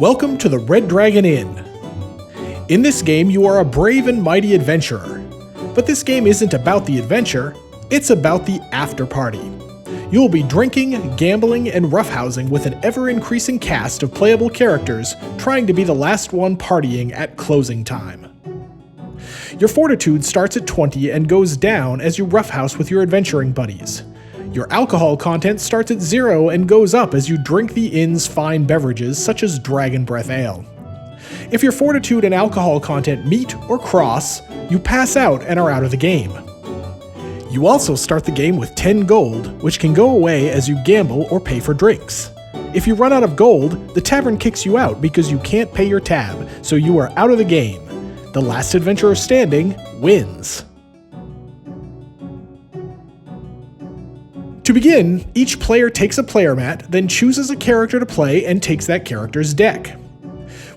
Welcome to the Red Dragon Inn. In this game, you are a brave and mighty adventurer. But this game isn't about the adventure, it's about the after party. You will be drinking, gambling, and roughhousing with an ever-increasing cast of playable characters trying to be the last one partying at closing time. Your fortitude starts at 20 and goes down as you roughhouse with your adventuring buddies. Your alcohol content starts at 0 and goes up as you drink the inn's fine beverages such as Dragon Breath Ale. If your fortitude and alcohol content meet or cross, you pass out and are out of the game. You also start the game with 10 gold, which can go away as you gamble or pay for drinks. If you run out of gold, the tavern kicks you out because you can't pay your tab, so you are out of the game. The last adventurer standing wins. To begin, each player takes a player mat, then chooses a character to play and takes that character's deck.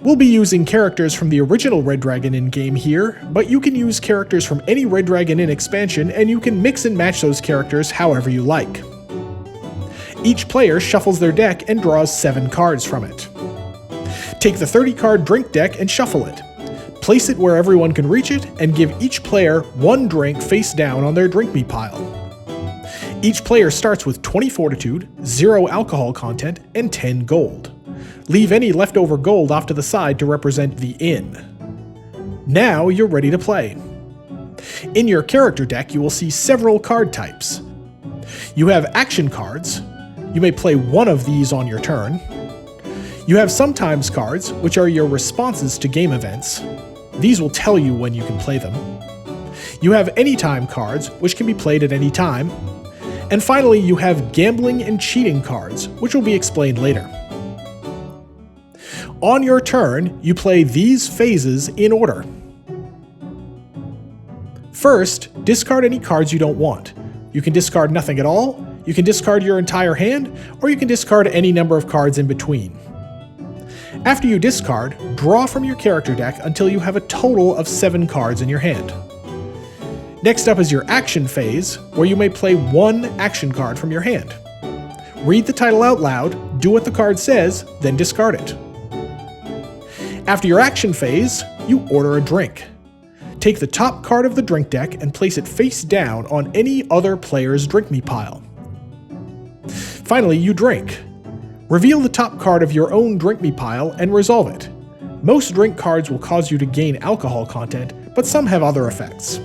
We'll be using characters from the original Red Dragon Inn game here, but you can use characters from any Red Dragon Inn expansion and you can mix and match those characters however you like. Each player shuffles their deck and draws 7 cards from it. Take the 30-card drink deck and shuffle it. Place it where everyone can reach it and give each player 1 drink face down on their drink me pile. Each player starts with 20 fortitude, 0 alcohol content, and 10 gold. Leave any leftover gold off to the side to represent the inn. Now you're ready to play. In your character deck, you will see several card types. You have action cards. You may play one of these on your turn. You have sometimes cards, which are your responses to game events. These will tell you when you can play them. You have anytime cards, which can be played at any time. And finally, you have gambling and cheating cards, which will be explained later. On your turn, you play these phases in order. First, discard any cards you don't want. You can discard nothing at all, you can discard your entire hand, or you can discard any number of cards in between. After you discard, draw from your character deck until you have a total of 7 cards in your hand. Next up is your action phase, where you may play 1 action card from your hand. Read the title out loud, do what the card says, then discard it. After your action phase, you order a drink. Take the top card of the drink deck and place it face down on any other player's drink me pile. Finally, you drink. Reveal the top card of your own drink me pile and resolve it. Most drink cards will cause you to gain alcohol content, but some have other effects.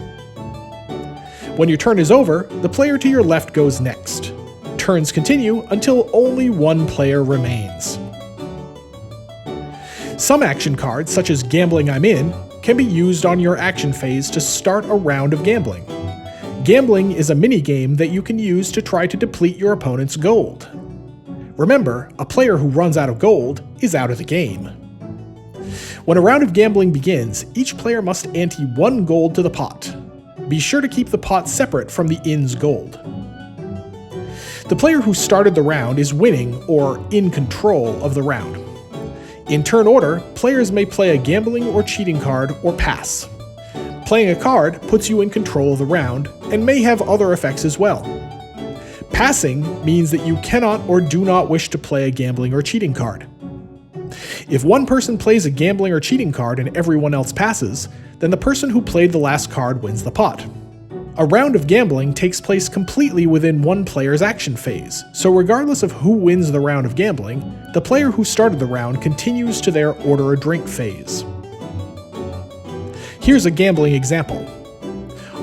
When your turn is over, the player to your left goes next. Turns continue until only 1 player remains. Some action cards, such as Gambling I'm In, can be used on your action phase to start a round of gambling. Gambling is a mini-game that you can use to try to deplete your opponent's gold. Remember, a player who runs out of gold is out of the game. When a round of gambling begins, each player must ante 1 gold to the pot. Be sure to keep the pot separate from the inn's gold. The player who started the round is winning or in control of the round. In turn order, players may play a gambling or cheating card or pass. Playing a card puts you in control of the round and may have other effects as well. Passing means that you cannot or do not wish to play a gambling or cheating card. If one person plays a gambling or cheating card and everyone else passes, then the person who played the last card wins the pot. A round of gambling takes place completely within one player's action phase, so regardless of who wins the round of gambling, the player who started the round continues to their order a drink phase. Here's a gambling example.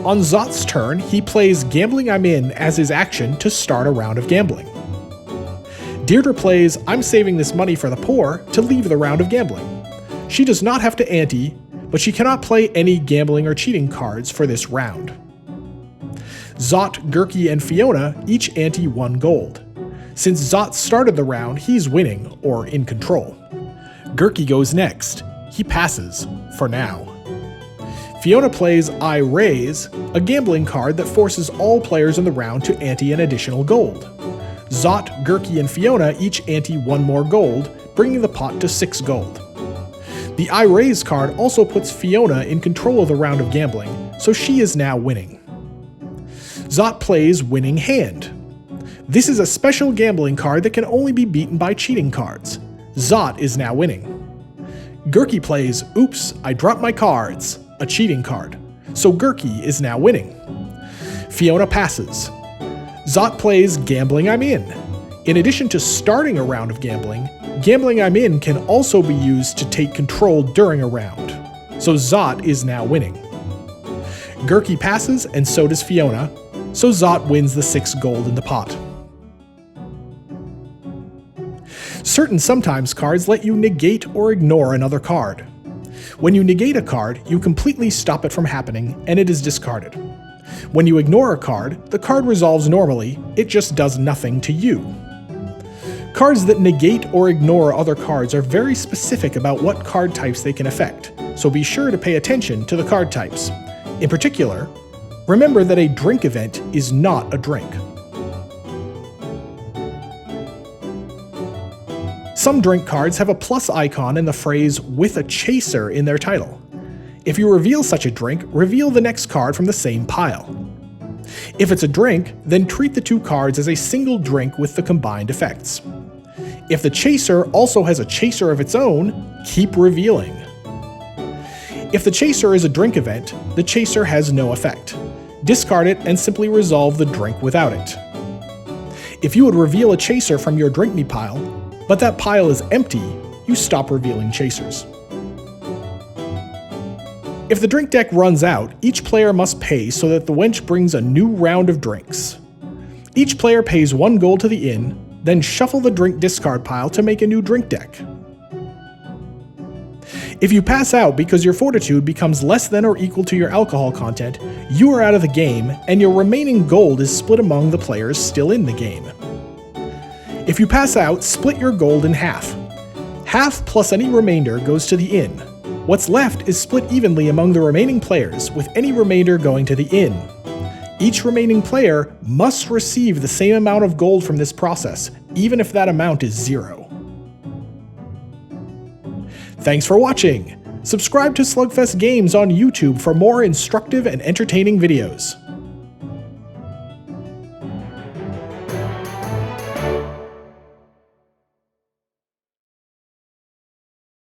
On Zot's turn, he plays Gambling I'm In as his action to start a round of gambling. Deirdre plays I'm Saving This Money for the Poor to leave the round of gambling. She does not have to ante, but she cannot play any gambling or cheating cards for this round. Zot, Gurky, and Fiona each ante 1 gold. Since Zot started the round, he's winning, or in control. Gurky goes next. He passes, for now. Fiona plays I Raise, a gambling card that forces all players in the round to ante an additional gold. Zot, Gurky, and Fiona each ante 1 more gold, bringing the pot to 6 gold. The I Raise card also puts Fiona in control of the round of gambling, so she is now winning. Zot plays Winning Hand. This is a special gambling card that can only be beaten by cheating cards. Zot is now winning. Gurky plays Oops, I Dropped My Cards, a cheating card, so Gurky is now winning. Fiona passes. Zot plays Gambling I'm In. In addition to starting a round of gambling, Gambling I'm In can also be used to take control during a round, so Zot is now winning. Gurky passes and so does Fiona, so Zot wins the 6 gold in the pot. Certain sometimes cards let you negate or ignore another card. When you negate a card, you completely stop it from happening and it is discarded. When you ignore a card, the card resolves normally, it just does nothing to you. Cards that negate or ignore other cards are very specific about what card types they can affect, so be sure to pay attention to the card types. In particular, remember that a drink event is not a drink. Some drink cards have a plus icon and the phrase "with a chaser" in their title. If you reveal such a drink, reveal the next card from the same pile. If it's a drink, then treat the 2 cards as a single drink with the combined effects. If the chaser also has a chaser of its own, keep revealing. If the chaser is a drink event, the chaser has no effect. Discard it and simply resolve the drink without it. If you would reveal a chaser from your drink me pile, but that pile is empty, you stop revealing chasers. If the drink deck runs out, each player must pay so that the wench brings a new round of drinks. Each player pays 1 gold to the inn, then shuffle the drink discard pile to make a new drink deck. If you pass out because your fortitude becomes less than or equal to your alcohol content, you are out of the game and your remaining gold is split among the players still in the game. If you pass out, split your gold in half. Half plus any remainder goes to the inn. What's left is split evenly among the remaining players, with any remainder going to the inn. Each remaining player must receive the same amount of gold from this process, even if that amount is 0. Thanks for watching! Subscribe to SlugFest Games on YouTube for more instructive and entertaining videos.